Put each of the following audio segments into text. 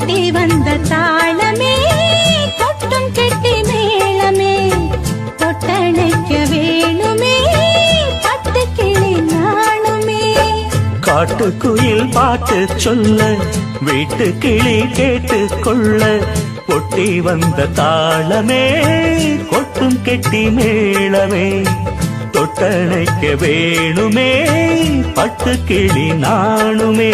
கொட்டி வந்த தாளமே கொட்டும் கெட்டி மேளமே தொட்டணைக்க வேணுமே பட்டு கிளி நாணுமே. காட்டுக்குயில் பாட்டு சொல்ல வீட்டு கிளி கேட்டு கொள்ள கொட்டி வந்த தாளமே கொட்டும் கெட்டி மேளமே தொட்டணைக்க வேணுமே பட்டு கிளி நாணுமே.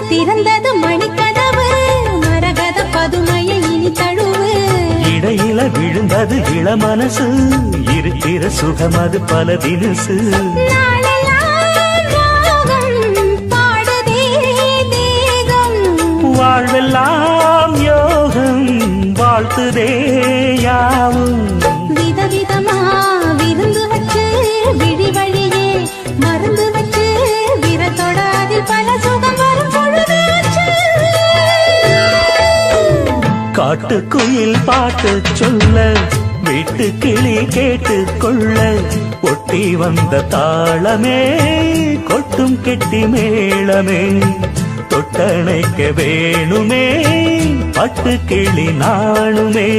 திறந்தது மணிக்கதவு மரகத பதுமையை இனி தழுவு. இடையில விழுந்தது இளமனசு இருக்கிற சுகம் அது பல தினசு. வாழ்வெல்லாம் யோகம் வாழ்த்துதே யாவும். விதவிதமா விருந்து வச்சு விழி வழியே மருந்து வச்சு விரத்தோட அதில் பல சுகம் வரும் பொழுது. காட்டுக்குயில் பாட்டு சொல்ல வீட்டு கிளி கேட்டு கொள்ள ஒட்டி வந்த தாளமே கொட்டும் கெட்டி மேளமே தொட்டணைக்க வேணுமே பட்டு கிளி நாணுமே.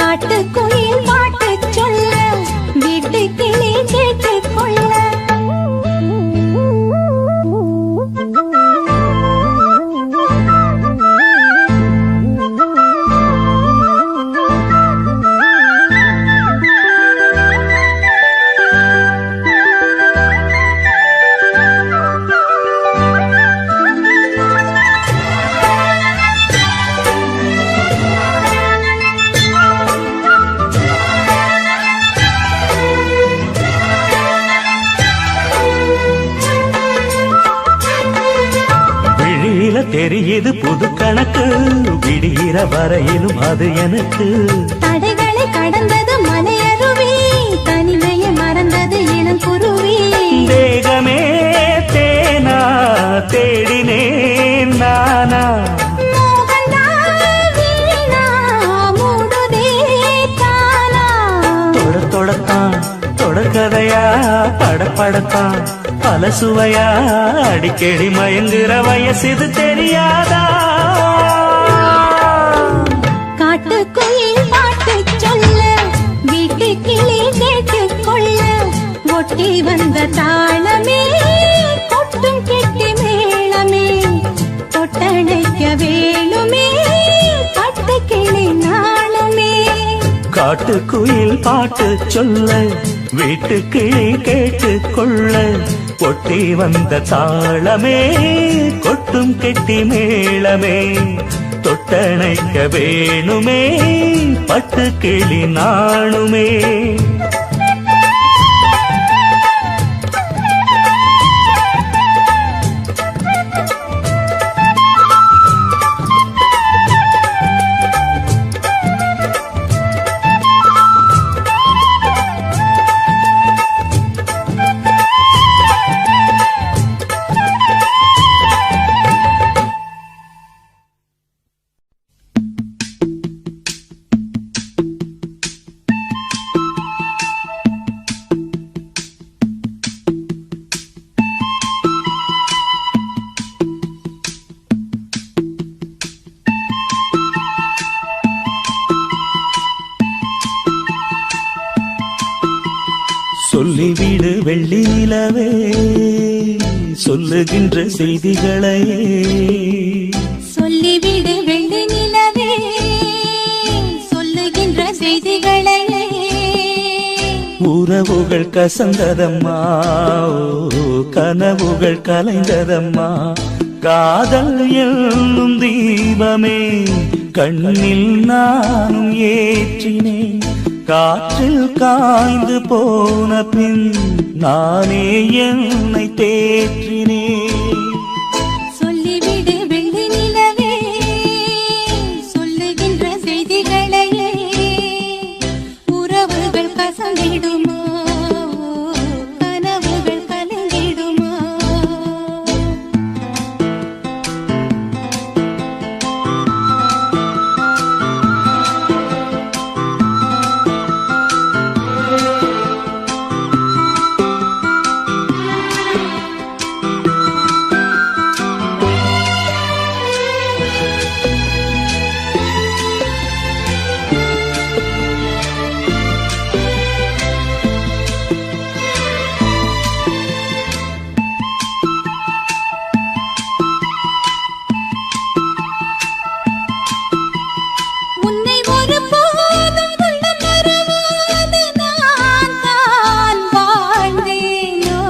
காட்டுக்குயில் பாட்டு சொல்ல வீட்டு கிளி கேட்டு கொள்ள. தெரியுது புது கணக்கு விடுகிற வரையிலும் அது எனக்கு. தடைகளை கடந்தது மலையருவி தனிமையை மறந்தது இளம் குருவி. வேகமே தேனா தேடினேன் நானா தொடத்தான் தொடர்கதையா படப்படத்தான் பல சுவையா அடிக்கடி மயங்குற வயசு தெரியாதா. காட்டுக்குயில் பாட்டு சொல்ல வீட்டு கிளி கேட்டு கொள்ள ஒட்டி வந்த தாளமே கொட்டும் கெட்டி மேளமே தொட்டணைக்க வேணுமே பட்டு கிளி நாளுமே. காட்டுக்குயில் பாட்டு சொல்ல வீட்டு கிளி கேட்டு கொள்ள ஒட்டி வந்த தாளமே கொட்டும் கெட்டி மேளமே தொட்டணைக்க வேணுமே பட்டு கிளி நாணுமே. சொல்லிவிடு வெள்ளி நிலவே சொல்லுகின்ற செய்திகளையே. சொல்லிவிடு வெள்ளி நிலவே சொல்லுகின்ற செய்திகளையே. உறவுகள் கசந்ததம்மா கனவுகள் கலைந்ததம்மா காதல் என்னும் தீபமே கண்ணில் நானும் ஏற்றினேன் காற்றில் காய்ந்து போன பின் நானே என்னை தேற்றினேன். சொல்லிவிடு வெள்ளி நிலவே சொல்லுகின்ற செய்திகளையே உறவுகள் கசந்திடுமா கனவுகள் கலந்திடுமா உன்னை ஒருபோதும் உள்ளம் மறவாது நான் தான் வாழ்ந்தேனோ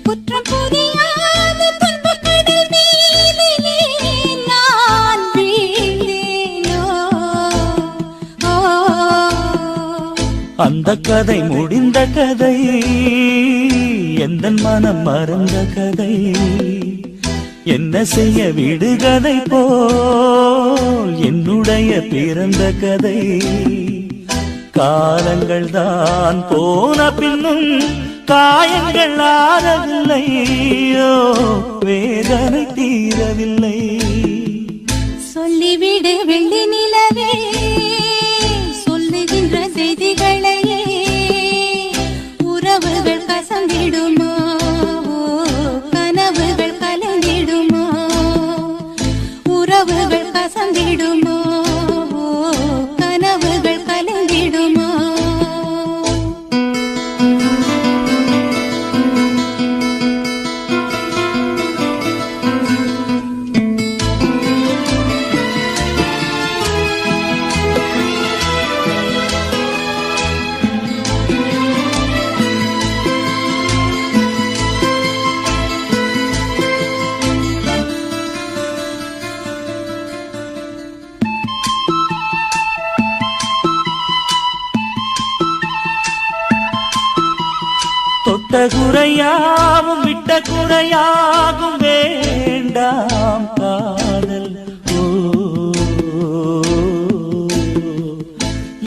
குற்றம் புரியாத துன்பக் கடல் மீதிலே நான் வீழ்ந்தேனோ அந்த கதை முடிந்த கதை, எந்தன் மனம் மறந்த கதை. என்ன செய்ய விடுகதை போல் என்னுடைய பிறந்த கதை. காலங்கள் தான் போன பின்னும் காயங்கள் ஆறவில்லையோ, வேதனை தீரவில்லை. சொல்லிவிடு வெள்ளி நிலவே சொல்லுகின்ற செய்திகளையே உறவுகள் கசந்திடுமா கனவுகள் கலந்திடுமா உறவுகள் கசந்திடுமா கனவுகள் கலந்திடுமா தொட்ட குறையாவும் விட்ட குறையாகும் வேண்டாம் காதல். ஓ,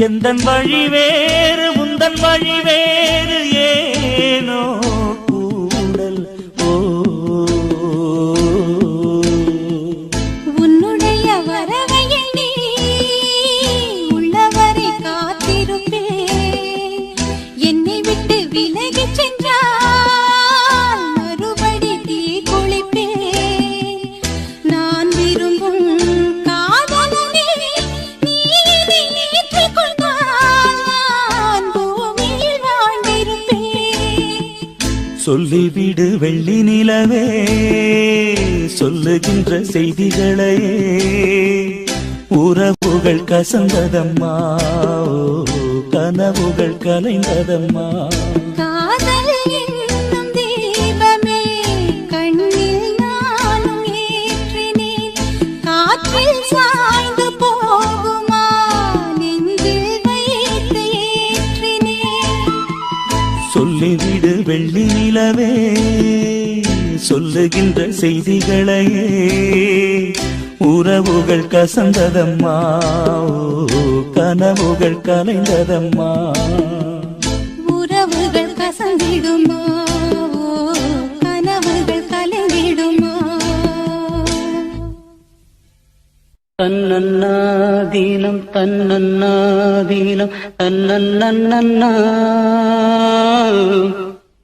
எந்தன் வழி வேறு உந்தன் வழி வேறு ஏனோ கூடல். ஓ, உன்னுடைய வரவை எண்ணி உள்ளவரை காத்திருப்பேன். என்னை விட்டு விலகிச் சென்றால் மறுபடி தீ குளிப்பேன். நான் விரும்பும் காதலனே நீ இதை ஏற்றுக்கொண்டால் நான் பூமியில் வாழ்ந்திருப்பேன். சொல்லிவிடு வெள்ளி நிலவே சொல்லுகின்ற செய்திகளையே உறவுகள் கசந்ததம்மா கனவுகள் கலைந்ததம்மா. காதல் என்னும் தீபமே கண்ணில் நானும் ஏற்றினேன். காற்றில் சாய்ந்து போகுமா நெஞ்சில் வைத்து ஏற்றினேன். சொல்லிவிடு வெள்ளி நிலவே சொல்லுகின்ற செய்திகளையே உறவுகள் கசந்ததம்மா கனவுகள் கலைந்ததம்மா. உறவுகள் கசந்திடுமா கனவுகள் கலைந்திடுமா. தன்னன்னாதீனம் தன்னன்னாதீனம் தன்னன்னன்னா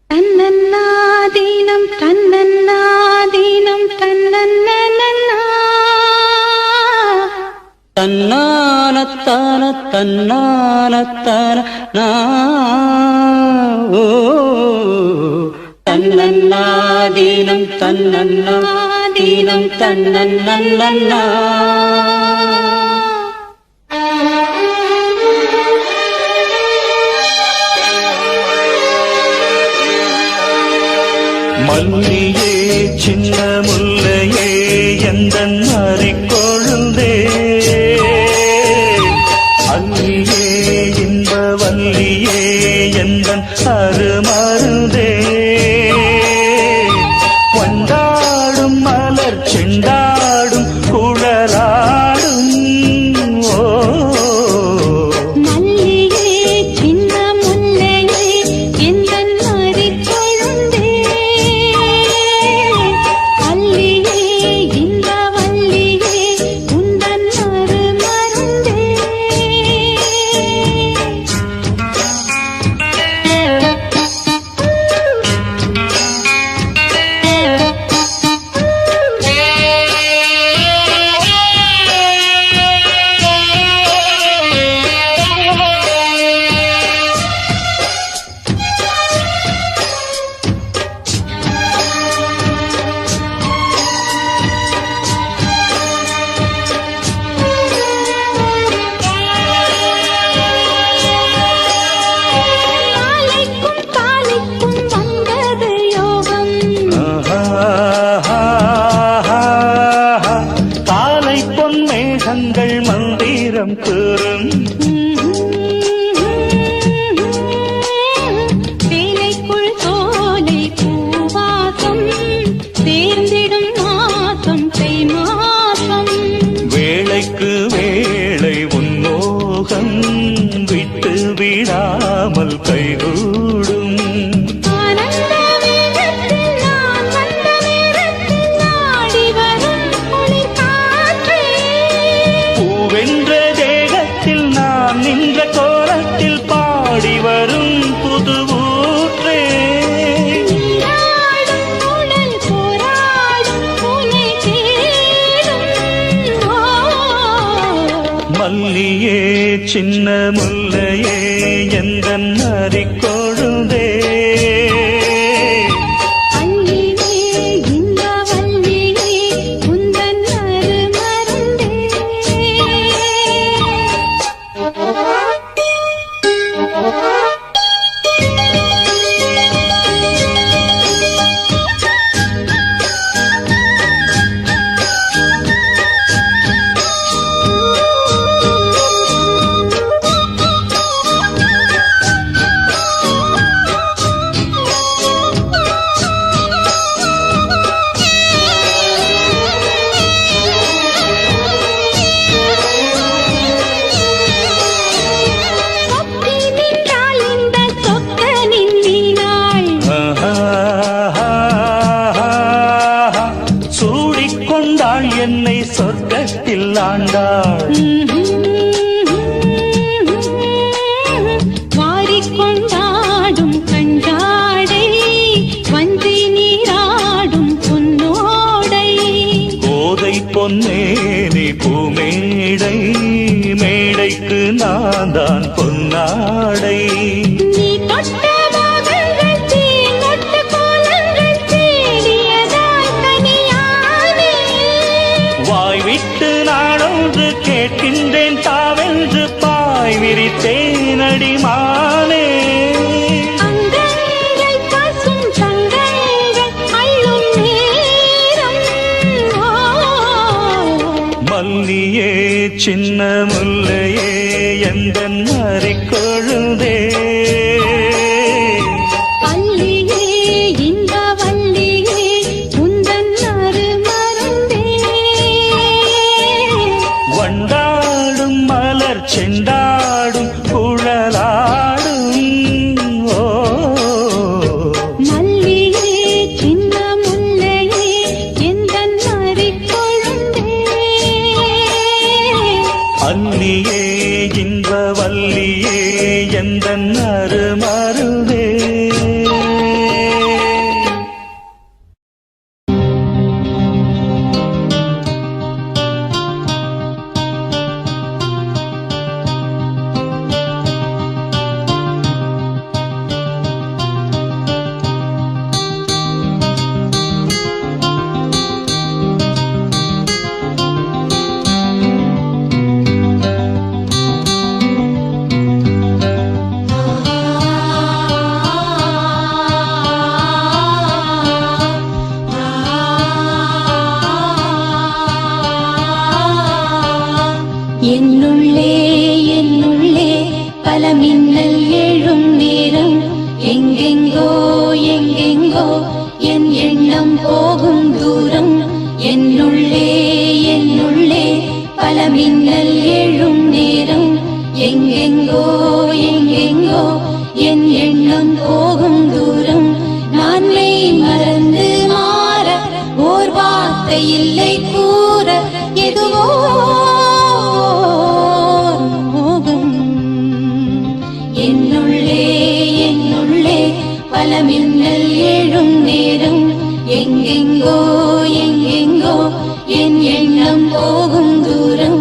தன்னன்னாதீனம் தன்னன்னாதீனம் தன்னன்னன்னா தன்னானத்தான தன்னானத்தான ஓ தன்னன்னாதீனம் தன்னன்னாதீனம் தன்னன்னன்னா. மல்லியே சின்ன முல்லையே எந்தன் மாறிக்கொழுந்தே விட்டு விடாமல் கைகூடும். ஆனந்த வேகத்தில் நான் வந்த நேரத்தில் நாடி வரும் குளிர் காற்றே. பூவென்ற தேகத்தில் நாம் நின்ற கோலத்தில் பாடி வரும் புது ஊற்றே. நீராடும் உடல் போராடும் உன்னை தேடும். மல்லியே சின்ன முல்லையே எந்தன் நரிக்கொழுந்தே. அல்லியே இந்த வல்லியே உந்தன் அருமருந்தே. சொக்கி நின்றால் இந்த சொக்கனின் வீணாள். சூடிக்கொண்டாள் என்னை சொர்க்கத்தில் ஆண்டாள். வாரிக்கொண்டாடும் கஞ்சாடை வஞ்சி நீராடும் பொன்னோடை. கோதை பொன்னேனி பூமேடை மேடைக்கு நான் தான் பொன்னாடை. நீ தொட்ட பாகங்கள் தீங்கொட்ட கோலங்கள் தேடியதால் கனியானே. வாய் விட்டு நாடொன்று கேட்கின்றேன் தாவென்று பாய் விரித்தேன் அடிமானே. அங்கங்கள் பசும் சங்கங்கள் அள்ளும் நேரம். மல்லியே சின்ன முல்லையே எந்தன் நரிக்கொழுந்தே. அல்லியே இந்த வல்லியே உந்தன் அருமருந்தே. வண்டாடும் மலர் செண்டாடும் குழலாடும். ஓ மல்லியே சின்ன முல்லையே எந்தன் அரிக்கொழுந்தே. அல்லியே இன்ப வல்லியே எந்தன் அருமருவே. என்னுள்ளே என்னுள்ளே பல மின்னல் எழும் நேரம். எங்கெங்கோ எங்கெங்கோ என் எண்ணம் போகும் தூரம். என்னுள்ளே என்னுள்ளே பல மின்னல் எழும் நேரம். எங்கெங்கோ எங்கெங்கோ என் எண்ணம் போகும் தூரம். நான் மெய் மறந்து மாற ஓர் வார்த்தை இல்லை கூற. எதுவோ மோகம் என்னுள்ளே என்னுள்ளே பல மின்னல் எழும் நேரம். எங்கெங்கோ எங்கெங்கோ என் எண்ணம் போகும் தூரம்.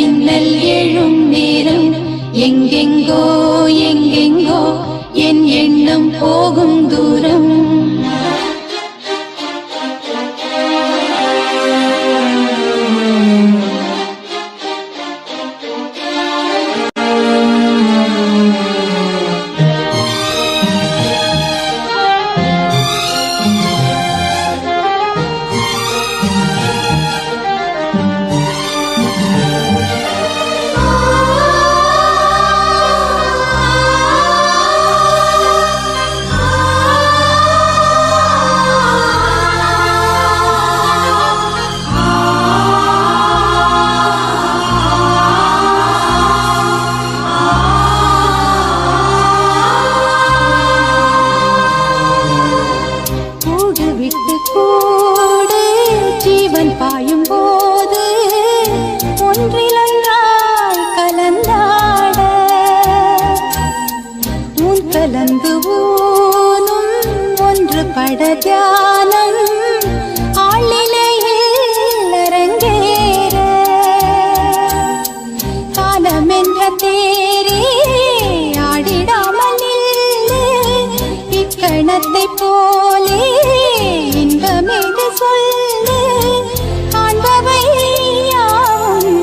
மின்னல் எழும் நேரம் எங்கெங்கோ எங்கெங்கோ என் எண்ணம் போகும் தூரம் தியானம் ஆளிலையில் அரங்கேற காலமென்ற தேரே ஆடிடாமல் இக்கணத்தை போலே இன்பமென்று சொல்லு காண்பவை யாவும்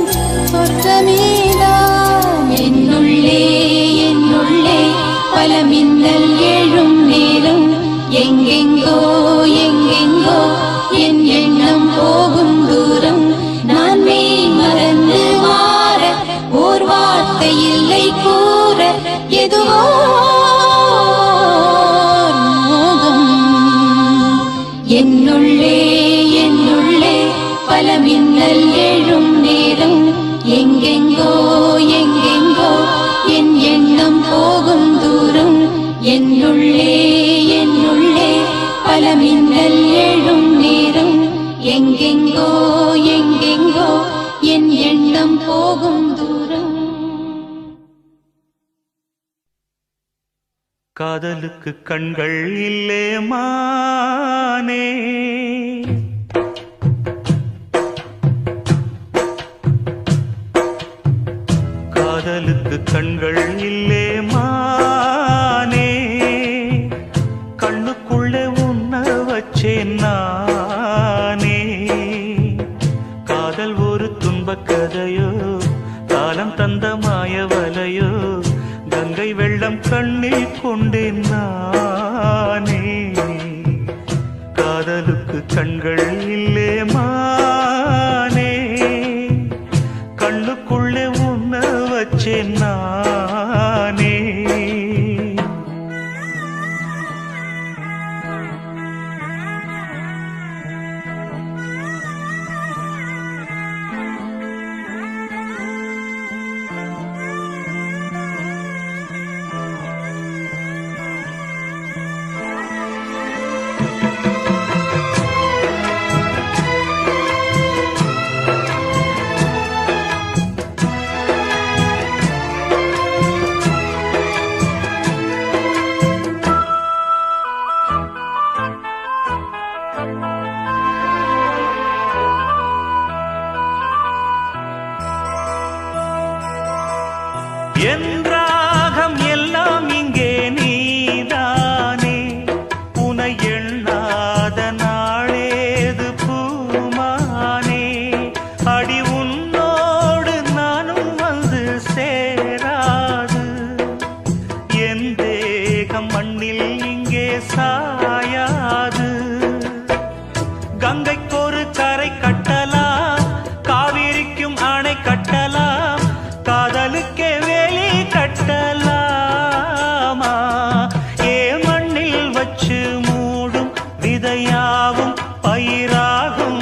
சொர்க்கமேதான் என்னுள்ளே என்னுள்ளே பல மின்னல் எழும் நேரம் எங்கெங்கோ எங்கெங்கோ என் எண்ணம் போகும் தூரம் நான் மெய் மறந்து மாற ஓர் வார்த்தை இல்லை கூற எதுவோ மோகம் என்னுள்ளே என்னுள்ளே பல மின்னல் எழும் நேரம் எங்கெங்கோ எங்கெங்கோ என் எண்ணம் போகும் தூரம் என்னுள்ளே என்னுள்ளே பல மின்னல் எழும் நேரம் எங்கெங்கோ எங்கெங்கோ என் எண்ணம் போகும் தூரம் காதலுக்கு கண்கள் இல்லே மானே காதலுக்கு கண்கள் இல்லே மானே கண்ணுக்குள்ளே உன்ன வச்சேன் நானே காதல் ஒரு துன்பக் கதையோ காலம் தந்த மாயவலையோ கங்கை வெள்ளம் கண்ணில் கொண்டேன் நானே காதலுக்கு கண்கள் இல்லே மானே கண்ணுக்குள்ளே உன்ன வச்சேன் நானே என் ராகம் எல்லாம் இங்கே நீதானே உனை எண்ணாத நாளேது பூமானே அடி உன்னோடு நானும் வந்து சேராது என் தேகம் மண்ணில் இங்கே சாயாது கங்கைக்கொரு கரை கட்டலாம் காவிரிக்கும் அணை கட்டலாம் காதலுக்கே கட்டலாமா ஏ மண்ணில் வச்சு மூடும் விதையாவும் பயிராகும்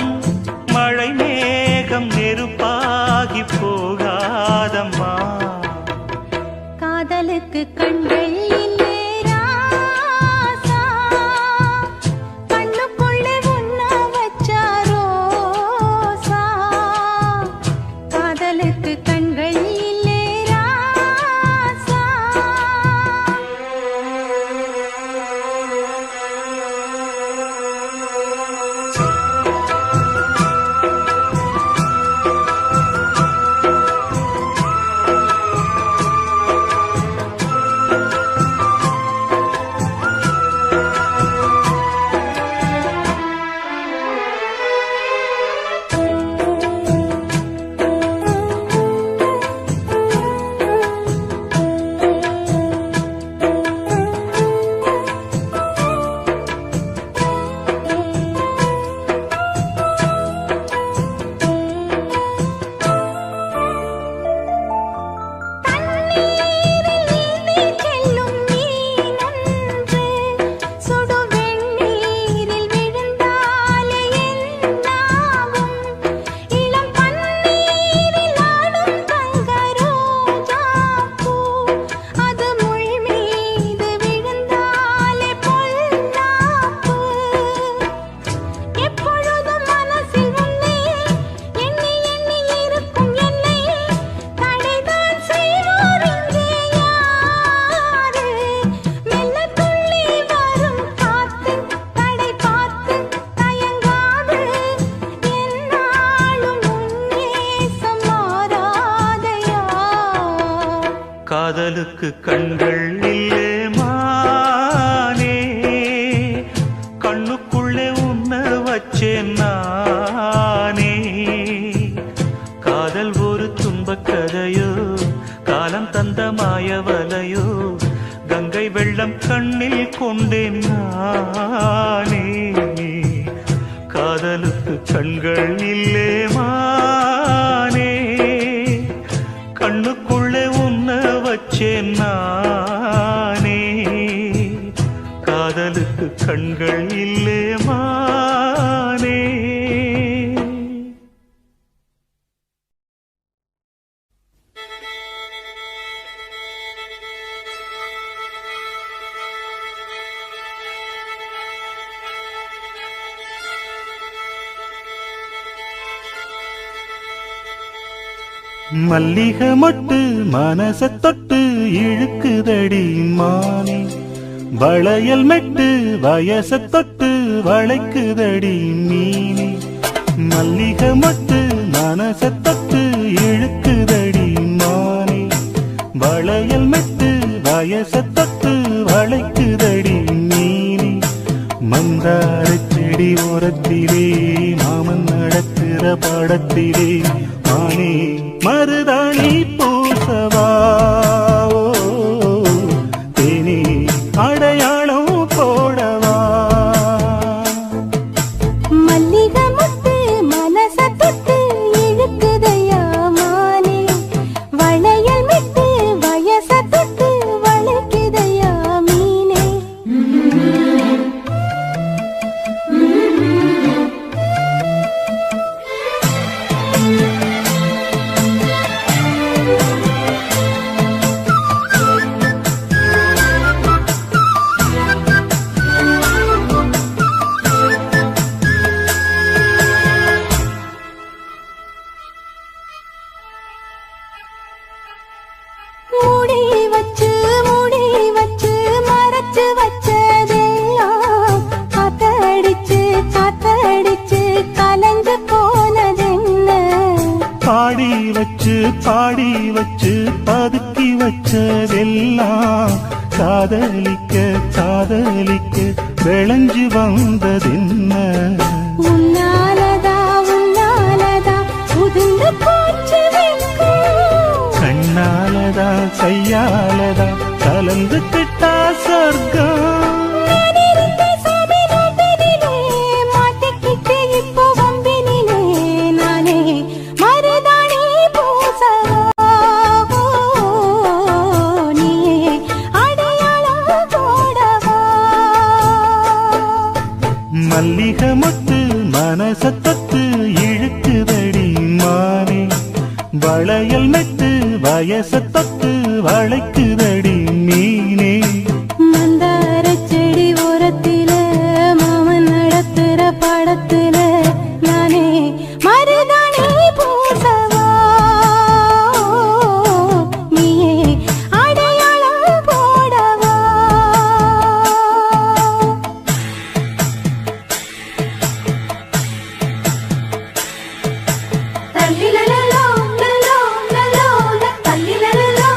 மழை மேகம் நெருப்பாகி போகாதம்மா காதலுக்கு கண்கள் இல்லே ராசா வெள்ளம் கண்ணில் கொண்டேன் நானே காதலுக்கு கண்கள் இல்லே மானே கண்ணுக்குள்ளே உன்ன வச்சேன் நானே காதலுக்கு கண்கள் இல்லே மானே மல்லிகை மொட்டு மனச தொட்டு இழுக்குதடி மானே வளையல் மெட்டு வயச தொட்டு வளைக்குதடி மீனே மல்லிகை மொட்டு மனச தொட்டு இழுக்குதடி மானே வளையல் மெட்டு வயச தொட்டு வளைக்குதடி மீனே மந்தார செடி ஓரத்திலே மாமன் நடத்துற படத்திலே மானே மருதாணி பூசவா தேனி அடையாளம் போடவா மல்லிகை மொட்டு மனச தொட்டு இழுக்குதையா மானே வளையல் மெட்டு வயச தொட்டு வளைக்குதையா மீனே பாடி வச்சு பதுக்கி வச்சதெல்லாம் காதலிக்க காதலிக்க விளைஞ்சு வந்ததென்ன உன்னாலதா உதிர்ந்து போச்சு கண்ணாலதா கையாலதா கலந்து கிட்டா சொர்க்கம் மல்லிகை மொட்டு மனச தொட்டு இழுக்குதடி மானே வளையல் மெட்டு வயச தொட்டு வளைக்குதடி மீனே மந்தார செடி ஓரத்தில மாமன் நடத்துற படத்துல நானே மருதாணி பூசவா நீயே அடையாளம் போடவா தல்லிலலலோ லலோ லலோ தல்லிலலலோ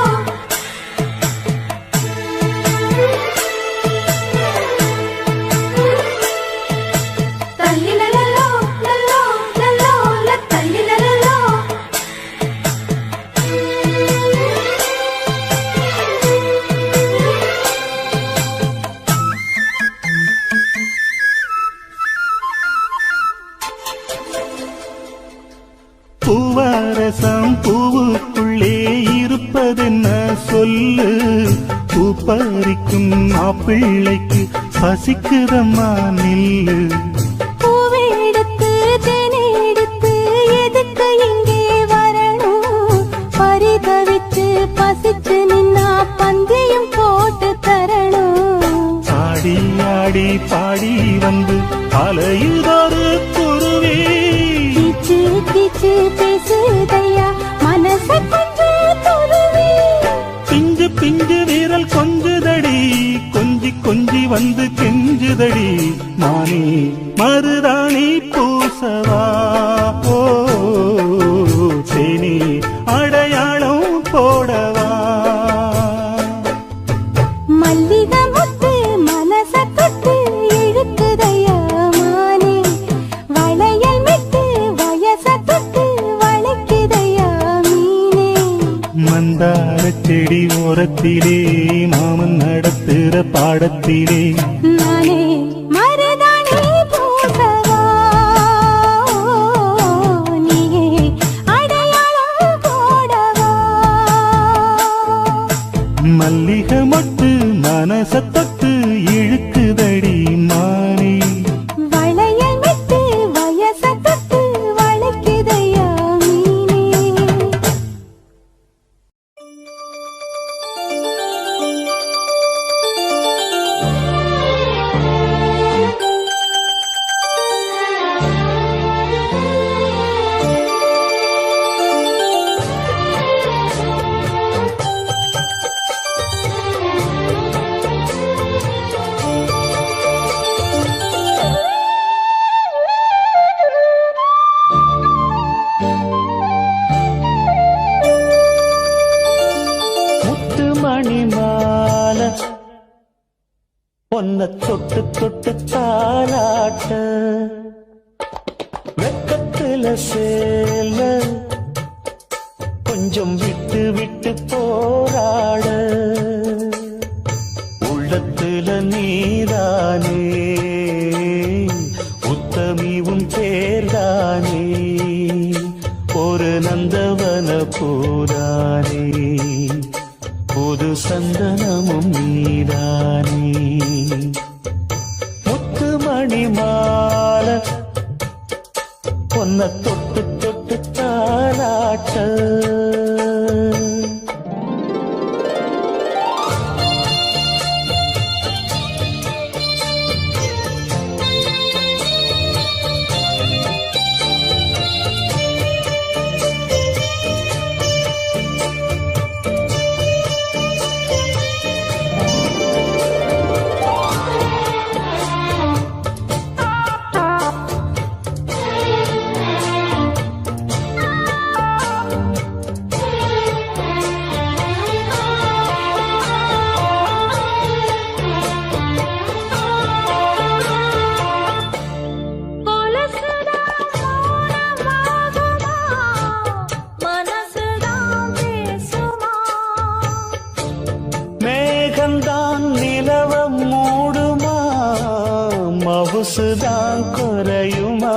தல்லிலலலோ லலோ லலோ தல்லிலலலோ பூவரசம் பூவுக்குள்ளே இருப்பதென்ன சொல்லு பூ பறிக்கும் மாப்பிள்ளைக்கு பசிக்குதம்மா நில்லு பூவெடுத்து தேனெடுத்து எதுக்கு இங்கே வரணும் பரிதவிச்சு பசிச்சு நின்னா பந்தயம் போட்டு தரணும் ஆடி ஆடி பாடி வந்து அலையுதொரு குருவி கீச்சு கீச்சு பேசுதையா மனச கொஞ்சம் துருவி பிஞ்சு பிஞ்சு வீரல் கொஞ்சுதடி கொஞ்சி கொஞ்சி வந்து கெஞ்சுதடி மானே மருதாணி பூசவா ஓ தேனி அடையாளம் போடவா மல்லிகை மொட்டு மனச தொட்டு இழுக்குதையா மானே வளையல் மெட்டு வயச தொட்டு வளைக்குதையா மீனே மந்தார செடி ஓரத்திலே மாமன் நடத்துற மாடத்திலே நானே மருதாணி பூசவா நீயே அடையாளம் போடவா மல்லிகை மொட்டு மனச தொட்டு இழுக்குதடி மானே வளையல் விட்டு வயச தொட்டு வளைக்குதையா மீனே முத்து மணி மாலை பொன்ன தொட்டு தொட்டு தாலாட்ட வெக்கத்துல சேல கொஞ்சம் விட்டு விட்டு போராட உள்ளத்துல நீதானே உத்தமி உன் பேர்தானே ஒரு நந்தவன பூதானே புது சந்தனமும் நீதானே முத்து மணி மாலை பொன்ன தொட்டு தொட்டு தாலாட்ட மேகந்தான் நிலவ மூடுமா மவுசுதான் குறையுமா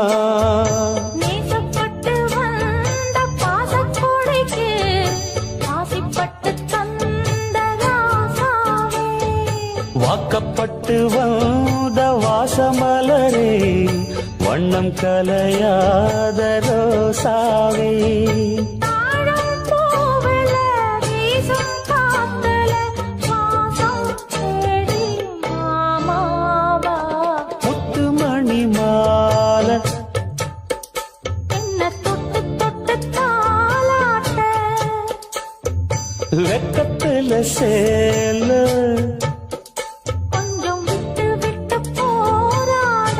நேசப்பட்டு வந்த பாசக்கொடைக்கு ஆசைப்பட்டு தந்த ராசாவே வாக்கப்பட்டு வந்த வாசமலரே வண்ணம் கலையாத ரோசாவே தாழம் பூவுல வீசும் காத்துல வாசம் தேடி மாமாவா முத்து மணி மாலை என்ன தொட்டு தொட்டு தாலாட்ட வெக்கத்துல சேல கொஞ்சம் விட்டு விட்டு போராட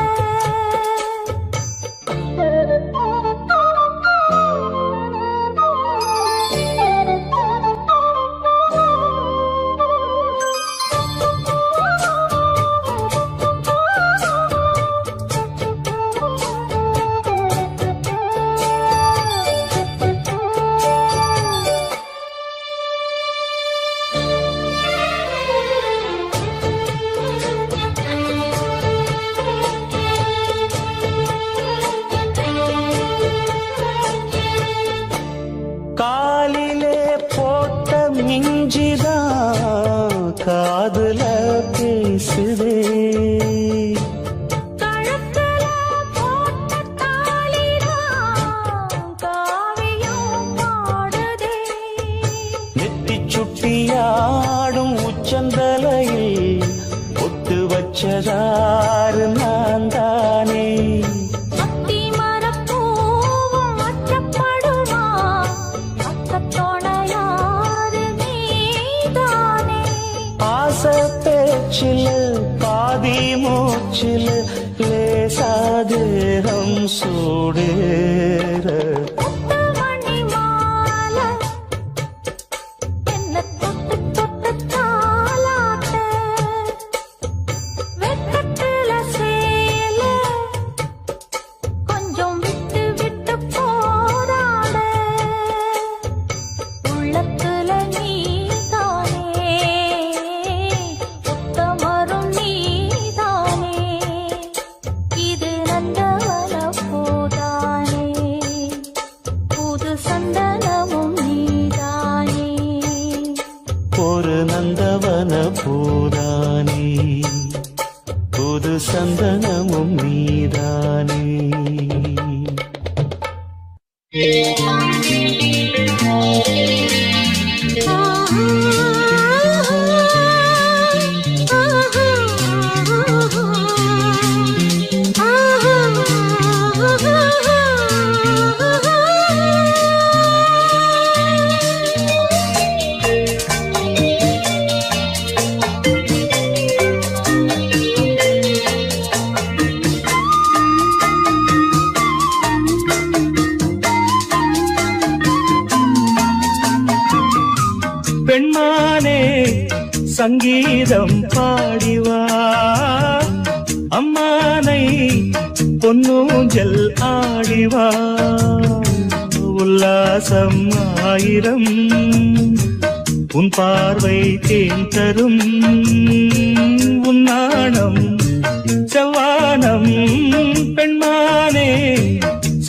காலிலே போட்ட மிஞ்சிதான் காதுல பேசுதே கழுத்துல போட்ட தாலிதான் காவியம் பாடுதே நெத்தி சுட்டியாடும் உச்சந்தலையில் ஒட்டு வச்சதாறு நான் தானே அத்தி மரப்பூவும் அச்சப்படுமா அச்சத்தோணையாறு நீதானே ஆசை பேச்சில் பாதி மூச்சில் லேசாதேகம் சூடேற முத்து மணி மாலை என்ன தொட்டு தொட்டு தாலாட்ட வெக்கத்துல சேல கொஞ்சம் விட்டு விட்டு போராட உள்ளத்துல நீதானே உத்தமரும் சந்தனமும் நீதானே. பெண்மானே சங்கீதம் பாடிவா, அம்மானை பொன்னூஞ்சல் ஆடிவா. உல்லாசம் ஆயிரம் உன் பார்வை தேன் தரும், உன் நாணம் செவ்வானம். பெண்மானே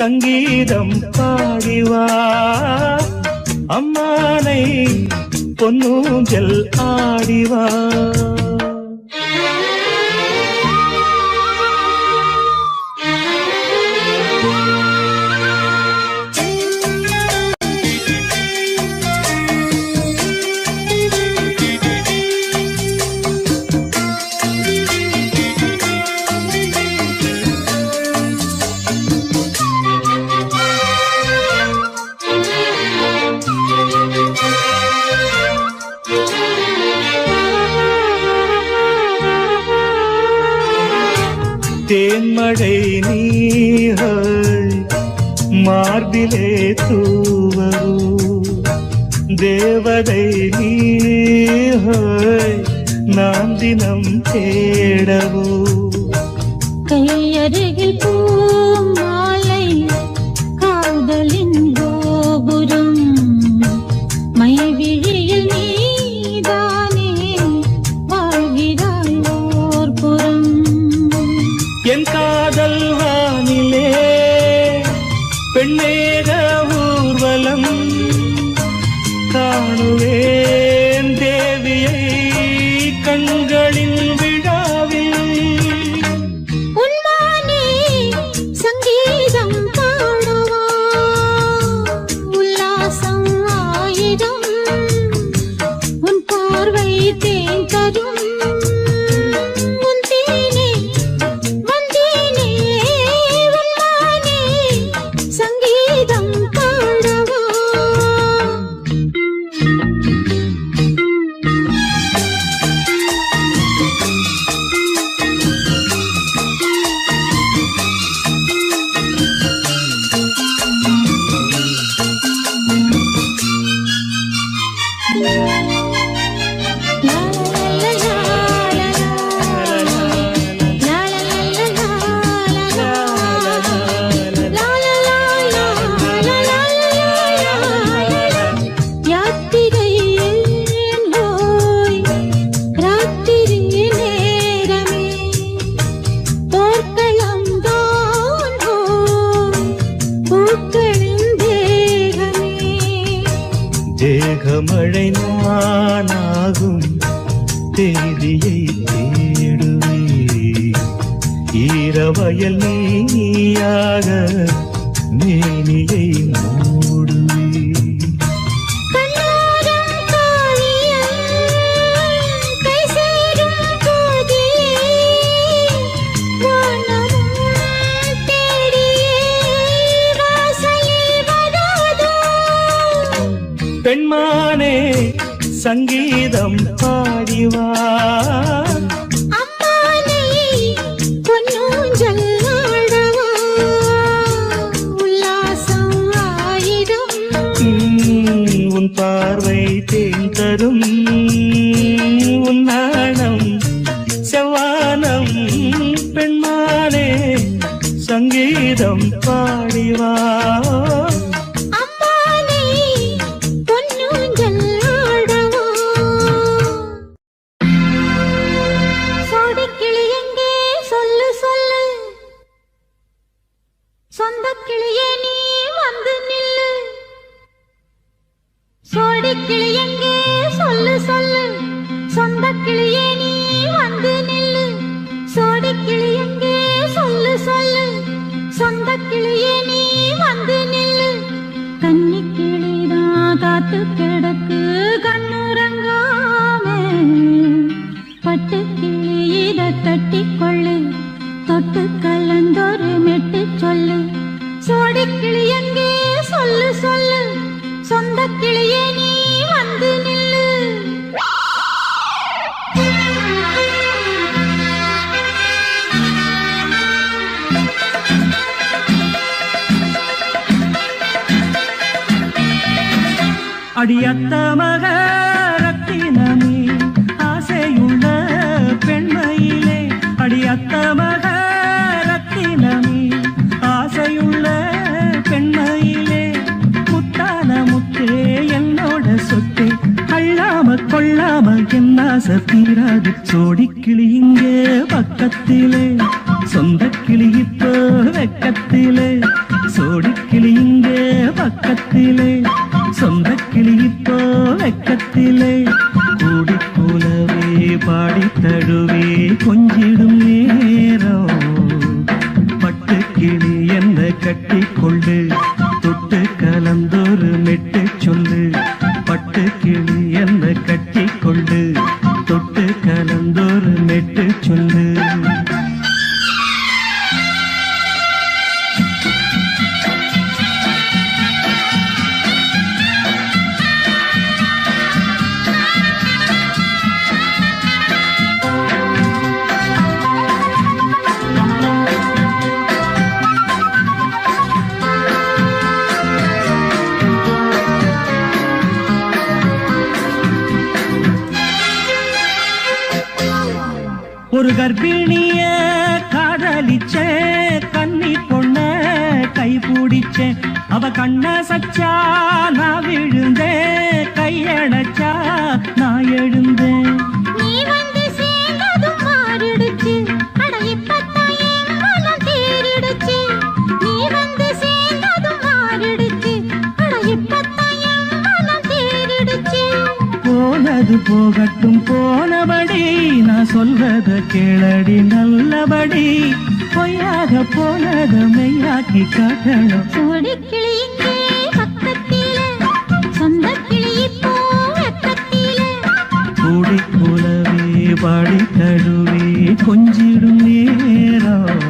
சங்கீதம் பாடிவா, அம்மானை பொன்னூஞ்சல் ஆடிவா. தேன்மழை நீர் மார்பிலே தூவரோ, தேவதை நீர் நான் தினம் தேடவோ. கையருகில் பூ மாலை காதலின் கோபுரம், மைவிழியில் நீதானே வாழ்கிறாய் ஓர் புறம். என் காதல் வானிலே பெண்ணேக ஊர்வலம் காணுவேன் தேவியை கண்களின் விழாவில். உன்மானே சங்கீதம் பாடவா, உல்லாசம் ஆயிரம் உன் பார்வை தேன் தரும். உன் தேனே வந்தேனே, உன்மானே சங்கீதம் பாடவா. தேகமழை நானாகும் தேதியை தேடுவே, ஈரவயல் நீயாக மேனியை மூடுவே. பெண்மானே சங்கீதம் பாடிவா, அம்மானை பொன்னூஞ்சல் ஆடவா. உல்லாசம் ஆயிரம் உன் பார்வை தேன் தரும், உன் நாணம் செவ்வானம். பெண்மானே சங்கீதம் பாடிவா. சொந்தக்கிளியே நீ வந்து நில்லு, சோடிக்கிளி எங்கே சொல்லு சொல்லு. சொந்தக்கிளியே நீ வந்து நில்லு, சோடிக்கிளி கட்டிக்கொள்ளு தொட்டு கலந்தொரு மெட்டு சொல்லு சோடி கிளி எங்கே சொல்லு சொல்லு சொந்த கிளியே நீ வந்து நில்லு அடியத்த மக ரத்தினமே ஆசையுள்ள பெண்மையிலே அடியத்த மக ரத்தினமே ஆசையுள்ள பெண்மையிலே முத்தான முத்தே என்னோட சொத்தே அள்ளாம கொள்ளாம என்ன தீராது சோடி கிளி இங்கே பக்கத்திலே சொந்த கிளி இப்போ வெக்கத்திலே சோடி கிளி இங்கே பக்கத்திலே சொந்த கிளி இப்போ வெக்கத்திலே கூடி கூலவே பாடி தழுவே கொஞ்சிடும் நேரம் பட்டு கிளி என்ன கட்டி கொண்டு தொட்டு கலந்தொரு மெட்டு சொல்லு பட்டு கிளி என்ன கட்டி கொண்டு தொட்டு கலந்தொரு மெட்டு சொல்லு ஒரு கர்ப்பிணிய காதலிச்ச கன்னி பொண்ண கை பிடிச்சேன் அவ கண்ண சச்சா நான் விழுந்தேன் கையடைச்சா நான் எழுந்தேன் நீ வந்து சேர்ந்ததும் மாறிடுச்சு அட இப்பத்தான் என் மனம் தேறிடுச்சு நீ வந்து சேர்ந்ததும் மாறிடுச்சு அட இப்பத்தான் என் மனம் தேறிடுச்சு போனது போகட்டும் போனபடி நான் சொல்வத கேளடி நல்லபடி பொய்யாக போனத மெய்யாக்கி காட்டணும் சோடி கிளி இங்கே பக்கத்திலே சொந்த கிளி இப்போ வெக்கத்திலே கூடி கூலவே பாடி தழுவே கொஞ்சிடும் நேரம்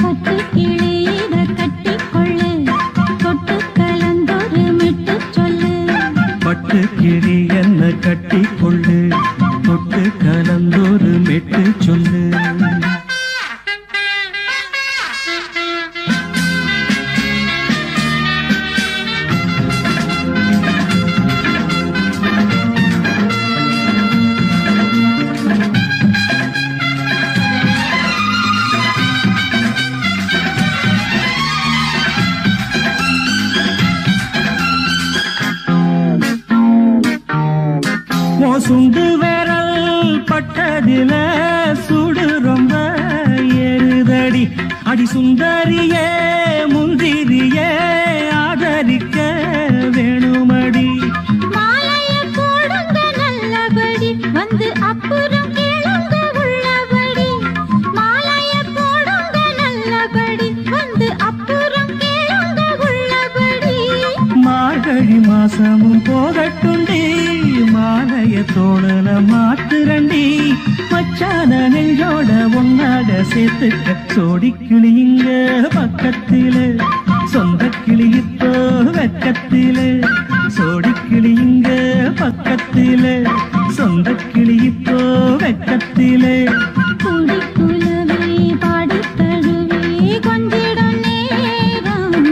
பட்டு கிளி இத கட்டிக்கொள்ளு தொட்டு கலந்தொரு மெட்டு சொல்லு பட்டு கிளி என்ன கட்டி கொள்ளு தொட்டு கலந்தொரு மெட்டு சொல்லு சுண்டு விரல் பட்டதில சுடு ரொம்ப ஏறுதடி அடி சுந்தரியே முந்திரியே ஆதரிக்க வேணுமடி மாலைய போடுங்க நல்லபடி வந்து அப்புறம் கேளுங்க உள்ளபடி மாலைய போடுங்க நல்லபடி வந்து அப்புறம் கேளுங்க உள்ளபடி மார்கழி மாசமும் போகட்டுண்டி மாலைய தோழல மாத்துரண்டி மச்சான நெஞ்சோட ஒன்னாக சேர்த்துக்க சோடி கிளி இங்க பக்கத்திலே சொந்த கிளி இப்போ வெக்கத்திலே சோடி கிளி இங்க பக்கத்திலே சொந்த கிளி இப்போ வெக்கத்திலே கூடி குலவே பாடி தழுவே கொஞ்சிடும் நேரம்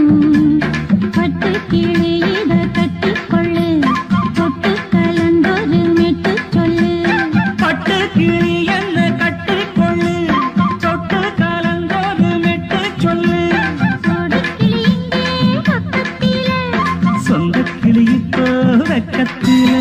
பட்டு கிளி இத கட்டிக்கொள்ளு தொட்டு கலந்தொரு மெட்டு சொல்லு பட்டு கிளி என்ன கட்டிக்கொள்ளு தொட்டு கலந்தொரு மெட்டு சொல்லு சோடி கிளி இங்கே பக்கத்திலே சொந்த கிளி இப்போ வெக்கத்திலே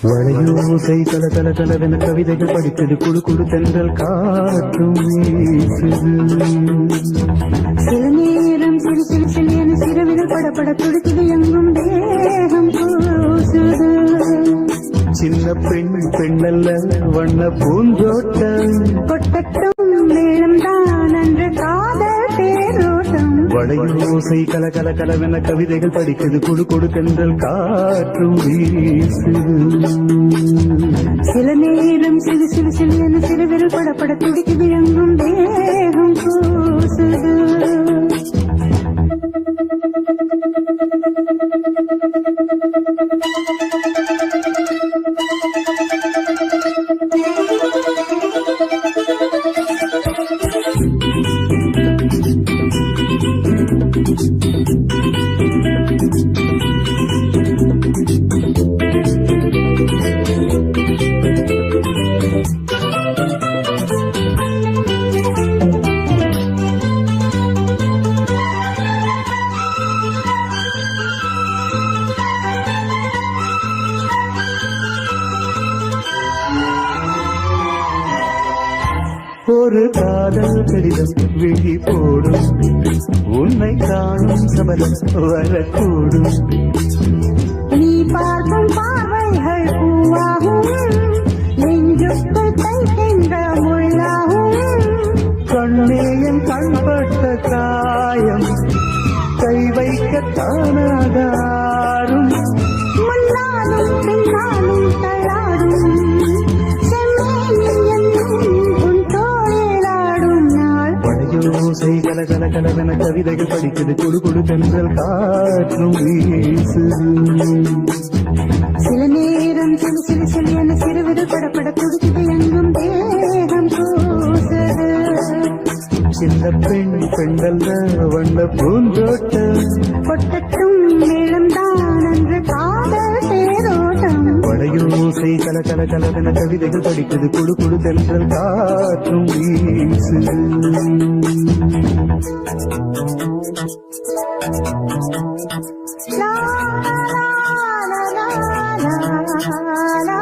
வளையோசை தல தல தலவென கவிதைகள் படித்தது குழு குழு தென்றல் காற்றும் வீசுது சில நேரம் சிறு சிறு சிறு என சிறுவிரல் படப்பட துடிக்குது எங்கும் தேகம் கூசுது சின்ன பெண் பெண்ணல்ல வண்ண பூந்தோட்டம் கொட்டட்டும் மேளம் தான் அன்று காதல் தேரோட்டம் வளையோசை கல கல கலவென கவிதைகள் படிக்குது குடு கொடு தென்றல் காற்றும் வீசுது சில நேரம் சிறு சிறு சிறு என சிறுவிரல் படப்பட துடிக்கு விளங்கும் தேகம் கூசுது ஒரு காதல் கடிதம் விழி போடும் உன்னை காணும் சபலம் வரக்கூடும் நீ பார்க்கும் பார்வைகள் பூவாகும் நெஞ்சுக்குள் தைக்கின்ற முள்ளாகும் கண்ணேயன் கண்பட்ட காயம் கை வைக்க தானாகாரும் முன்னாலும் பின்னாலும் தள்ளாடும் செம்மேனில் என்னும் உன் தோளிலாடும் நாள் வளையோசை கல கல கலவென கவிதைகள் படிக்குது குடு குடு தென்றல் காற்றும் வீசுது சில நேரம் சிறு சிறு சிறு என சிறுவிரல் படப்பட துடிக்குது எங்கும் தேகம் கூசுது சின்ன பெண் பெண்ணல்ல வண்ண பூந்தோட்டம் கொட்டட்டும் மேளம் தான் அன்று காதல் தேரோட்டம் வளையோசை கல கல கலவென கவிதைகள் படிக்குது குடு குடு தென்றல் காற்றும் வீசுது லா, லா, லா, லா, லா, லா,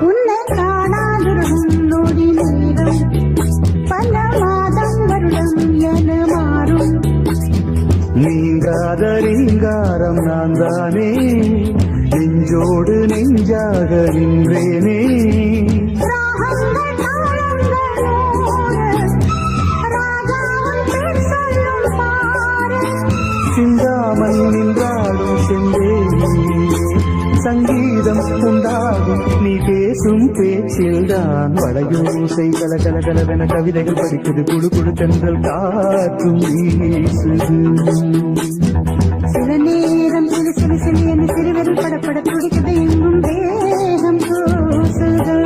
உன்னை காணாதிருக்கும் நொடி நேரம் பல மாதம் வருடம் என மாறும் நீங்காத ரீங்காரம் நான் தானே நெஞ்சோடு நெஞ்சாக நின்றேனே ராகங்கள் தாளங்கள் நூறு ராஜாவும் பேர் சொல்லும் பாரு சிந்தாமல் நின்றாடும் செந்தேனே சங்கீதம் உண்டாகும் நீ பேசும் பேச்சில்தான் வளையோசை கல கல கலவென கவிதைகள் படிக்குது குடு குடு தென்றல் காற்றும் வீசுது சில நேரம் சிறு சிறு சிறு என சிறுவிரல் படப்பட துடிக்குது எங்கும் தேகம் கூசுது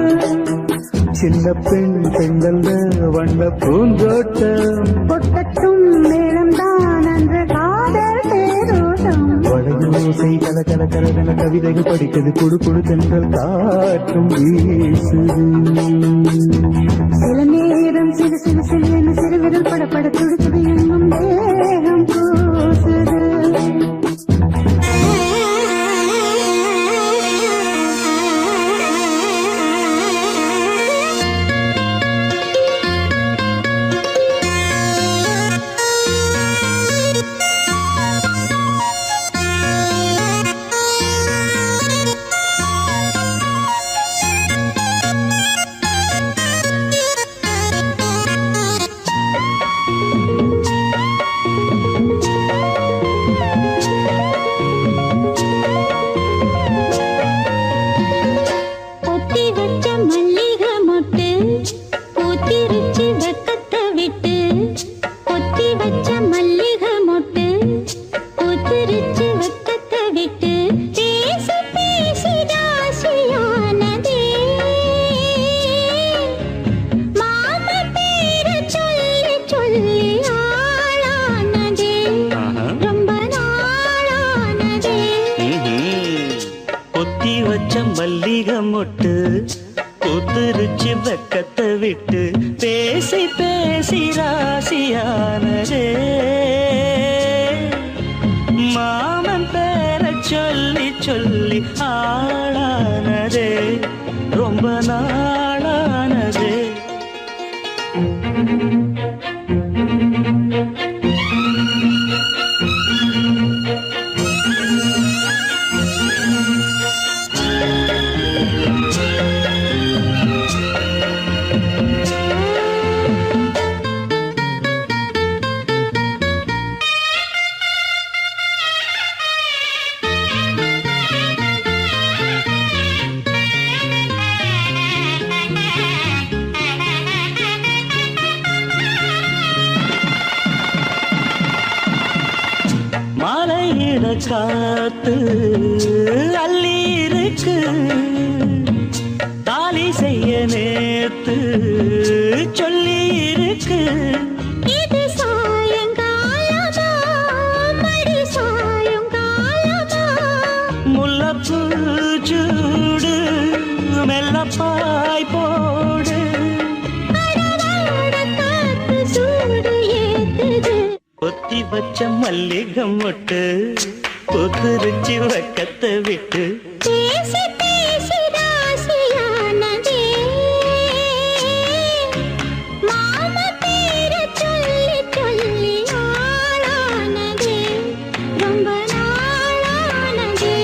சின்ன பெண் பெண்ணல்ல வண்ண பூந்தோட்டம் கொட்டட்டும் மேளம் தான் அன்று காதல் தேரோட்டம் வளையோசை கல கல கலவென கவிதைகள் படிக்குது குடு குடு தென்றல் காற்றும் வீசுது சில நேரம் சிறு சிறு சிறு என சிறுவிரல் படப்பட துடிக்குது எங்கும் தேகம் கூசுது மல்லிகை மொட்டு பூத்துருச்சு வெக்கத்தை விட்டு பேசி பேசி ராசியானதே மாமன் பேர சொல்லி சொல்லி ஆளானதே ரொம்ப நாளானதே மாலையிட காத்து அள்ளி இருக்கு தாலி செய்ய நேத்து சொல்லி இருக்கு இது சாயங்காலமா மடி சாயங்காலமா முல்லப்பூ சூடு மெல்லப்பாய் போடு அடவாட காத்து சூடு ஏத்துது பொத்தி வச்ச மல்லிகை மொட்டு பூத்துருச்சு வெக்கத்தை விட்டு பேசி பேசி ராசியானதே மாமா பேர சொல்லி சொல்லி ஆளானதே ரொம்ப நாளானதே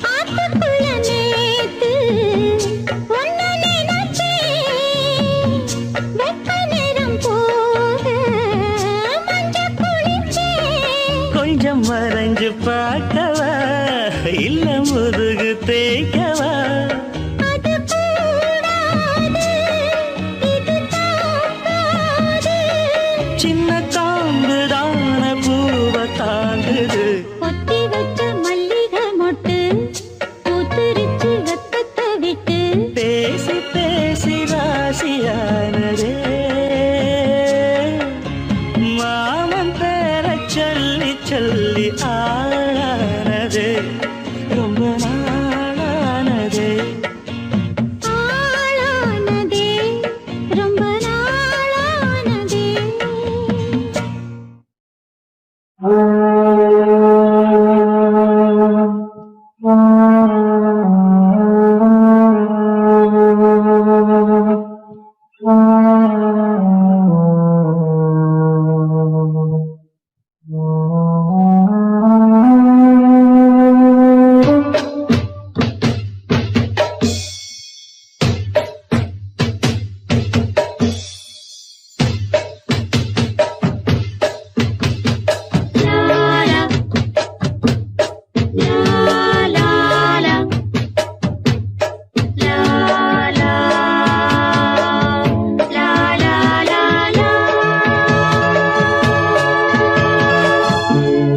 ஆத்துக்குள்ள நேத்து ஒன்னு நினைச்சேன் வெப்ப நேரம் போக மஞ்ச குளிச்சேன் கொஞ்சம் மறைஞ்சு பார்க்கவா இல்ல முதுகு தேய்க்கவா அது கூடாது இது தாக்காது சின்ன காம்பு தான பூவ தாங்குது பொத்தி வச்ச மல்லிகை மொட்டு பூத்துருச்சு வெப்பத்தை விட்டு பேசி பேசி ராசியானதே மாமன் பேர சொல்லி சொல்லி ஆளானதே ரொம்ப நாளானதே ஆளானதே ரொம்ப நாளானதே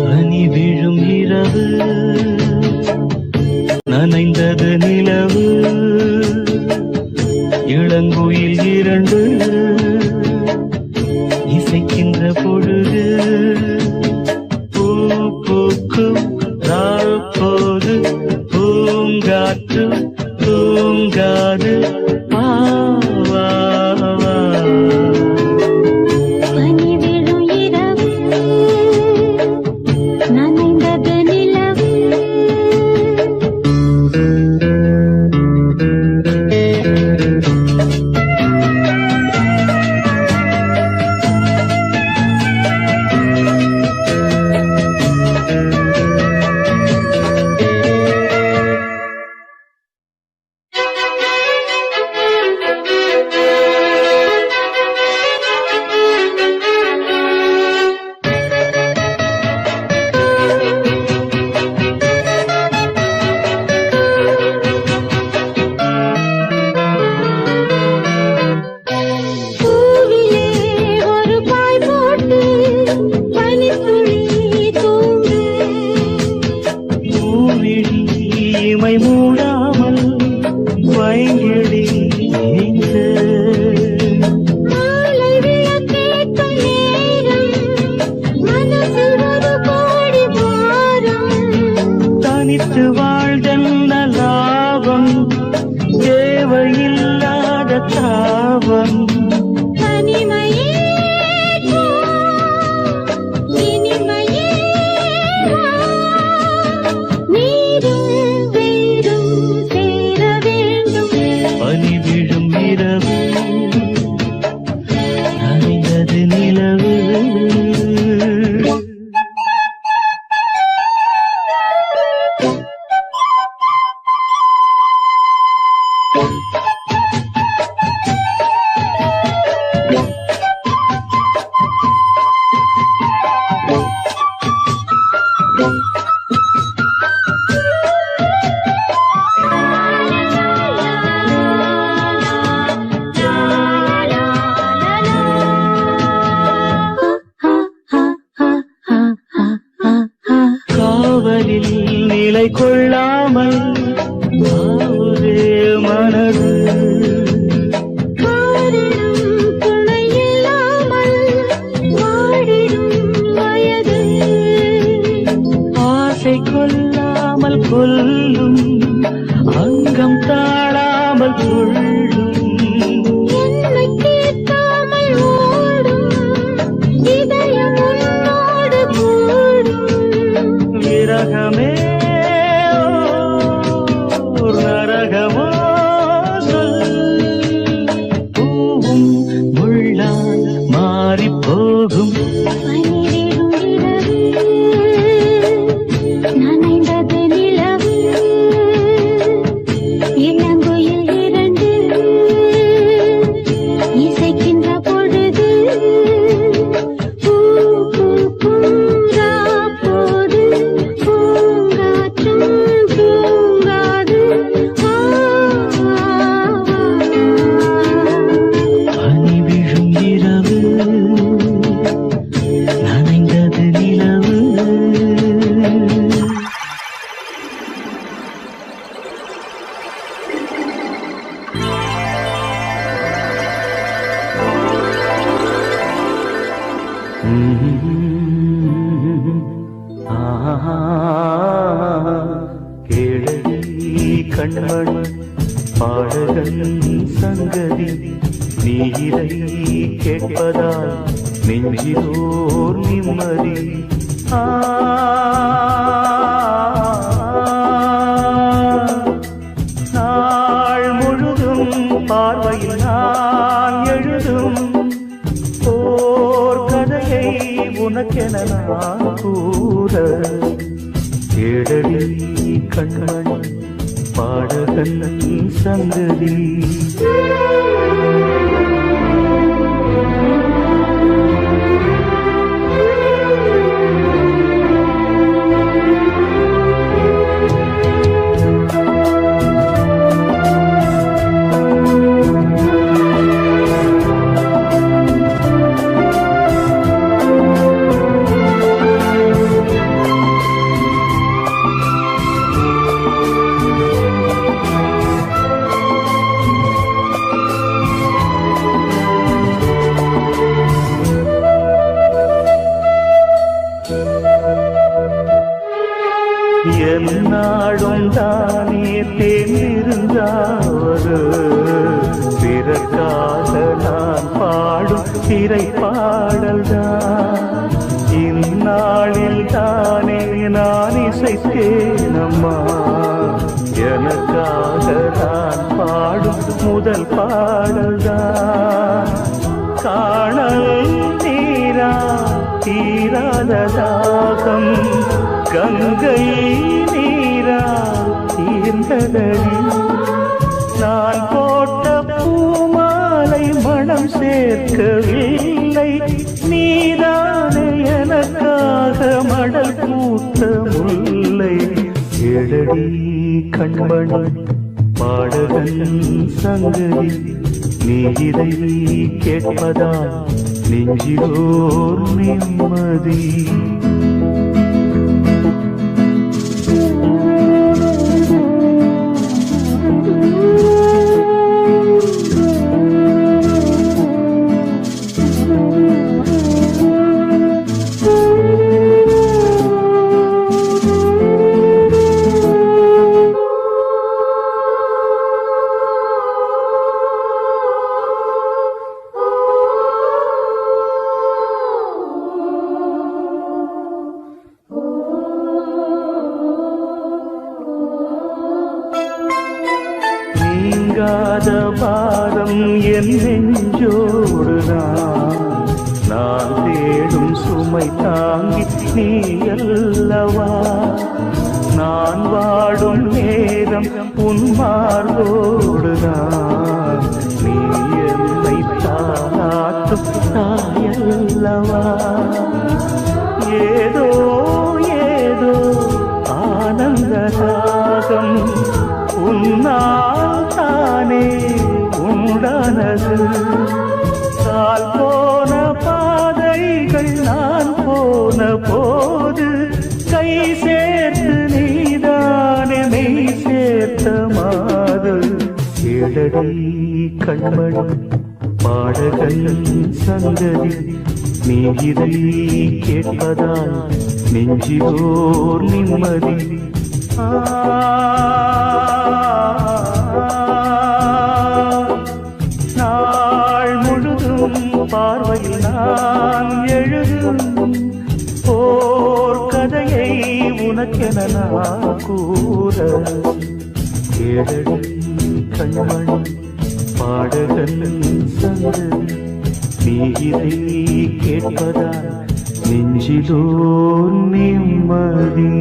பனி விழும் இரவு நனைந்தது நிலவு இளங்குயில் இரண்டு இசைக்கின்ற பொழுது பூ பூக்கும் ராப்போது பூங்காற்று தூங்காது வா, வா, வா. பனி விழும் இரவு நனைந்தது நிலவு தனித்து வாழ்தென்ன லாபம், தேவையில்லாத தாபம். தனிமையே இனிமையே நீரும் வேரும் சேர வேண்டும். பனி விழும் இரவு நனைந்தது நிலவு. காவலில் நிலை கொள்ளாமல் ஒரே மனது, காரணம் துணையில்லாமல் வாடிடும் வயது. ஆசை கொல்லாமல் கொல்லும், அங்கம் தாழாமல் கொள்ளும். என்னை கேட்காமல் ஓடும் இதயம் உன்னோடு கூடும். விரகமே ஓர் நரகமோ சொல், பூவும் முள்ளால் மாறிப் போகும். பனிவிடும் இரவு நனைந்தது நிலவு. இளங்குயில் இரண்டு இசைக்கின்ற பொழுது பூ பூக்கும் ராப்போது பூங்காற்றும் தூங்காது. பனி விழும் இரவு நனைந்தது நிலவு. கேளடி கண்மணி பாடகன் சங்கதி, நீ இதை கேட்பதால் நெஞ்சிலோர் நிம்மதி. நாள் முழுதும் பார்வையில் நான் எழுதும் ஓர் கதையை உனக்கென நான் கூற. கேளடி கண்மணி பாடகன் சங்கதி. என்னாடும் தானே தேர்ந்திருந்தாவது, பிறக்காக நான் பாடும் திரை பாடல்தான். இந்நாளில் தானே நான் இசைத்தேனம்மா, எனக்காக நான் பாடும் முதல் பாடல்தான். காணல் நீரா தீராத தாகம், கங்கை நீரா தீர்ந்ததடி. நான் போட்ட பூமாலை மனம் சேர்க்கவில்லை, நீதானே எனக்காக மடல் பூத்த முல்லை. எழடி கண்மணி பாடகன் சங்கதி, நீ இதை கேட்பதால் நெஞ்சிலோர் நிம்மதி. நீங்காத பாரம் என் நெஞ்சோடு நான் தேடும் சுமை தாங்கி நீ அல்லவா நான் வாடும் நேரம் உன் மார்போடு நீ என்னை தாளாட்டும் தாயல்லவா ஏதோ ஏதோ ஆனந்த ராகம் உன்னால் தானே உண்டானது கால் போன பாதைகள் நான் போன போது கை சேர்த்து நீதானே மெய் சேர்த்த மாது கேளடி கண்மணி பாடகன் சங்கதி நீ இதை கேட்பதால் நெஞ்சிலோர் நிம்மதி நாள் முழுதும் பார்வையில் நான் எழுதும் ஓர் கதையை உனக்கென நான் கூற கேளடி கண்மணி பாடகன் சங்கதி நீ இதை கேட்பதால் நெஞ்சிலோ நிம்மதி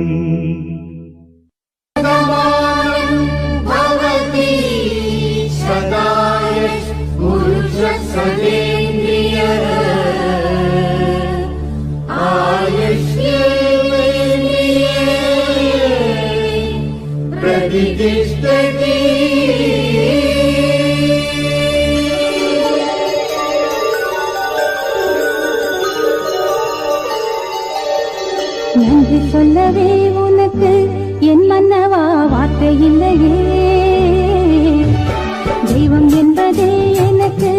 நன்றி சொல்லவே உனக்கு என் மன்னவா வார்த்தை இல்லையே தெய்வம் என்பதே எனக்கு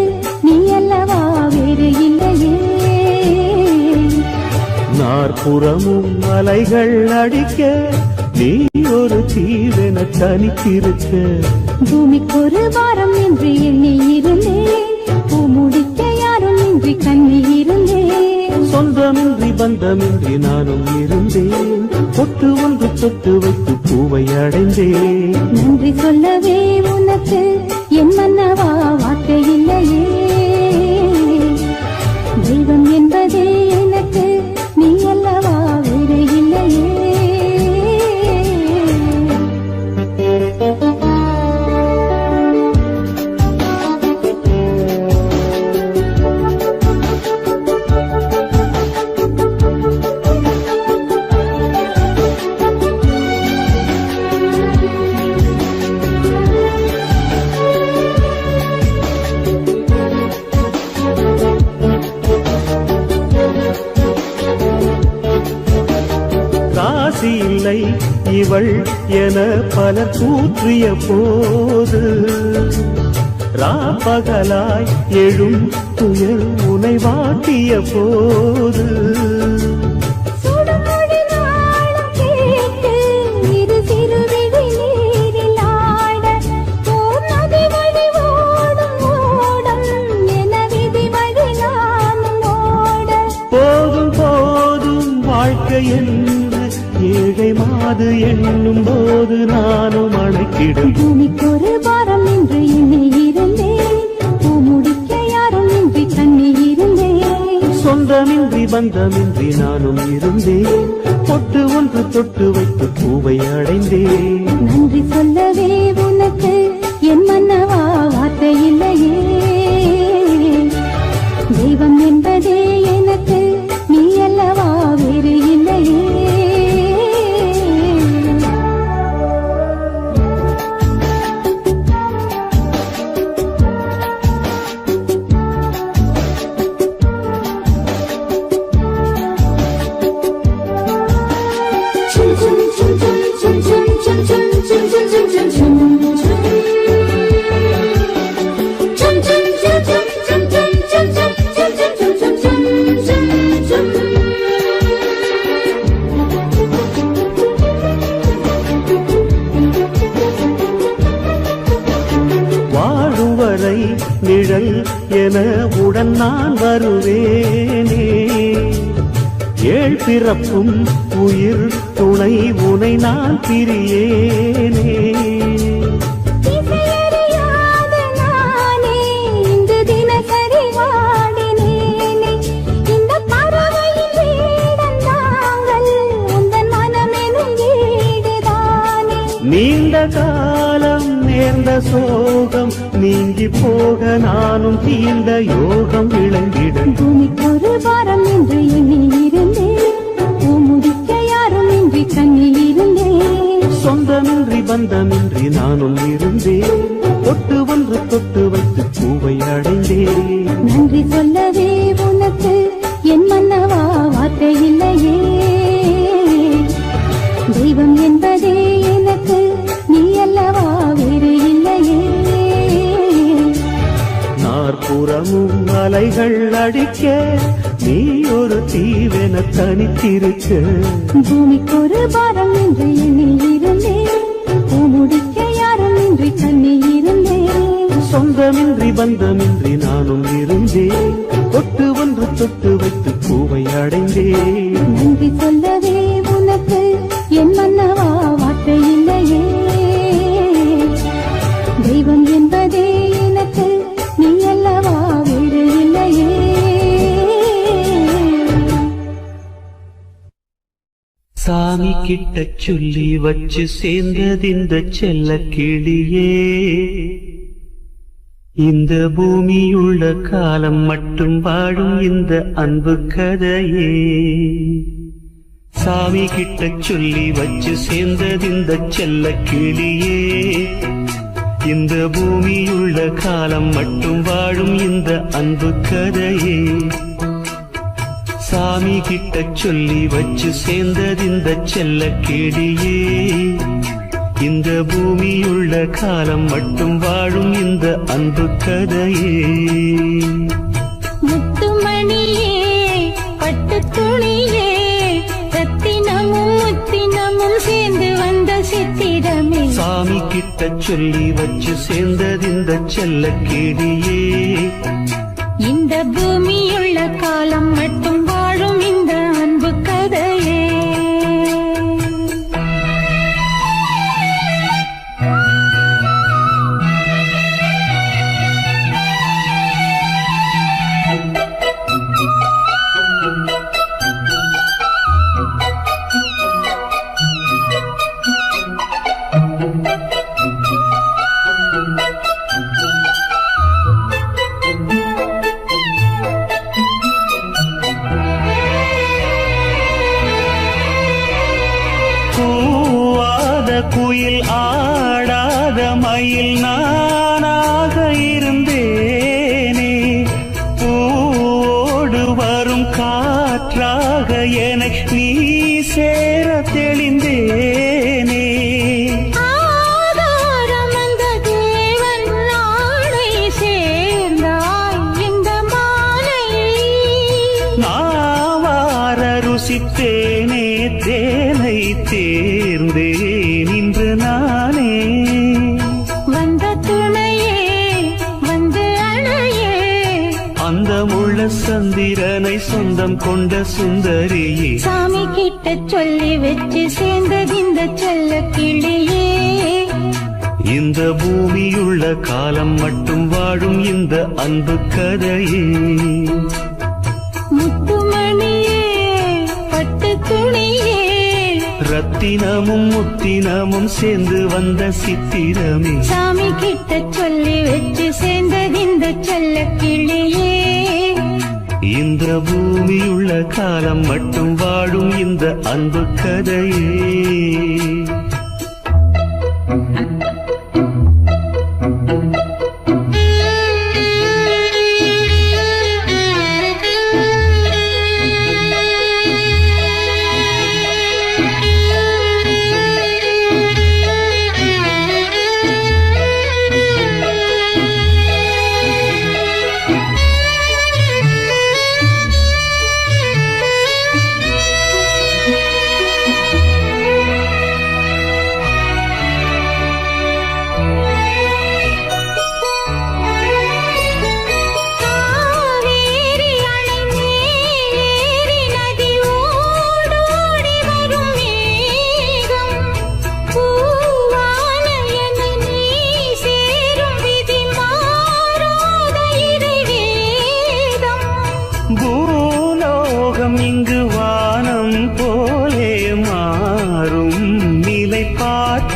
நீ அல்லவா வேறு இல்லையே நாற்புறமும் அலைகள் அடிக்க நீ ஒரு தீவென தனித்திருக்க பூமிக்கு ஒரு வாரம் என்று எண்ணி இருந்தேன் பூ முடிக்க யாரும் இன்றி கண்ணி இருந்தேன் சொந்தமின்றி பந்தமின்றி நானும் இருந்தேன் தொட்டு ஒன்று தொட்டு வைத்து பூவை அடைந்தேன் நன்றி சொல்லவே உனக்கு என் மன்னவா வார்த்தை இல்லையே தெய்வம் என்பதே எனக்கு நீ அல்லவா வேறு இல்லையே ராசி இல்லை இவள் என பலர் கூற்றிய போது ராப்பகலாய் எழும் துயர் உனை வாட்டிய போது போதும் போதும் வாழ்க்கை என்று ஏழை மாது எண்ணும் போது நானும் அழைக்கிடும் பூமிக்கு ஒரு வாரம் என்று எண்ணி இருந்தேன் பூ முடிக்க யாரும் இன்றி கண்ணி இருந்தேன் சொந்தமின்றி பந்தமின்றி நானும் இருந்தேன் தொட்டு ஒன்று தொட்டு வைத்து பூவை அடைந்தேன் நன்றி சொல்லவே உனக்கு என் மன்னவா வார்த்தை இல்லையே தெய்வம் என்பதே எனக்கு நீ அல்லவா வேறு இல்லையே நிழல் என உடன் நான் வருவேனே ஏழ் பிறப்பும் உயிர் துணை உனை நான் பிரியேனே நீண்ட காலம் நேர்ந்த சோகம் நீங்கி போக நானும் தீர்ந்த யோகம் விளங்கிட பூமிக்கொரு வாரம் என்று எண்ணி இருந்தேன் பூமுடிக்க யாரும் இன்றி கண்ணில் இருந்தேன் சொந்தமின்றி பந்தமின்றி நானும் இருந்தேன் தொட்டு ஒன்று தொட்டு வைத்து பூவை அடைந்தேன் நன்றி சொல்லவே உனக்கு என் மன்னவா வார்த்தை இல்லையே தெய்வம் என்பதே எனக்கு நீ அல்லவா வேறு இல்லையே நாற்புறமும் அலைகள் அடிக்க நீ ஒரு தீவென தனித்திருக்க பூமிக்கொரு பாரம் என்று எண்ணில் இருந்தேன் பூமுடிக்க யாரும் இன்றி கண்ணில் இருந்தேன் சொந்தமின்றி பந்தமின்றி நானும் இருந்தேன் தொட்டு ஒன்று தொட்டு வைத்து பூவை அடைந்தேன் நன்றி சொல்லவே உனக்கு என் மன்னவா வார்த்தை இல்லையே தெய்வம் என்பதே எனக்கு நீ அல்லவா வேறு இல்லையே சாமி கிட்ட சொல்லி வச்சு சேர்ந்ததிந்த செல்ல கிளியே இந்த பூமியுள்ள காலம் மட்டும் வாழும் இந்த அன்பு கதையே சாமி கிட்ட சொல்லி வச்சு சேர்ந்ததிந்த செல்ல கிளியே இந்த பூமியுள்ள காலம் மட்டும் வாழும் இந்த அன்பு கதையே சாமி கிட்ட சொல்லி வச்சு சேர்ந்ததிந்த செல்ல கிளியே இந்த பூமியுள்ள காலம் மட்டும் வாழும் இந்த அன்பு கதையே முத்துமணியே பட்டு துணியே ரத்தினமும் முத்தினமும் சேர்ந்து வந்த சித்திரமே சாமி கிட்ட சொல்லி வச்சு சேர்ந்ததிந்த செல்ல கிளியே இந்த பூமியுள்ள காலம் மட்டும் வாழும் இந்த அன்பு கதையே குயில் ஆடாத மயில் நானாக இருந்தேனே பூவோடு வரும் காற்றாக என நீ சேர தெளிந்தேனே ஆதாரம் அந்த தேவன் நாளை சேர்ந்தாய் இந்த மாலை நாவார ருசித்தேனே தேனை தேர்ந்தேன் இன்று நானே வந்த துணையே வந்து அணையே அந்த முள்ள சந்திரனை சொந்தம் கொண்ட சுந்தரியே சாமி கிட்ட சொல்லி வச்சு சேர்ந்தது இந்த செல்ல கிளியே இந்த பூமியுள்ள காலம் மட்டும் வாழும் இந்த அன்பு கதையே முத்துமணியே பட்டு துணியே ரத்தினமும் முத்தினமும் சேர்ந்து வந்த சித்திரமே சாமி கிட்ட சொல்லி வச்சு சேர்ந்தது இந்த செல்ல கிளியே இந்த பூமியுள்ள காலம் மட்டும் வாழும் இந்த அன்பு கதையே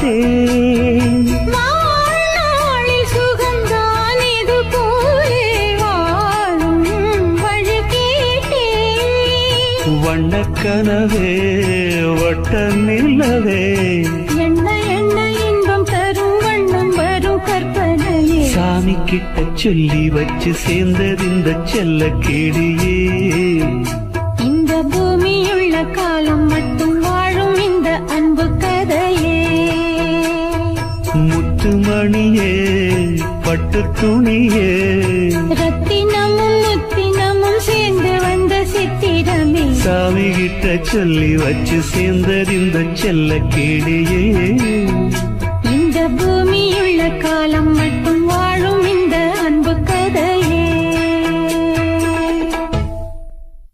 மாட்டேன். வாழ்நாளில் சுகந்தான் இது போலே வாழும் வழி கேட்டேன். வண்ணக்கனவே வட்ட நிலவே என்ன என்ன இன்பம் தரும் வண்ணம் வரும் கற்பனையே. சாமி கிட்ட சொல்லி வச்சு சேர்ந்தது இந்த செல்ல கேடியே. இந்த பூமியுள்ள காலம் மட்டும் வாழும் இந்த அன்பு கதையே. முத்துமணியே பட்டு துணியே ரத்தினமும் முத்தினமும் சேர்ந்து வந்த சித்திரமே. சாமி கிட்ட சொல்லி வச்சு சேர்ந்தது இந்த செல்ல கேடியே. இந்த பூமியுள்ள காலம் மட்டும்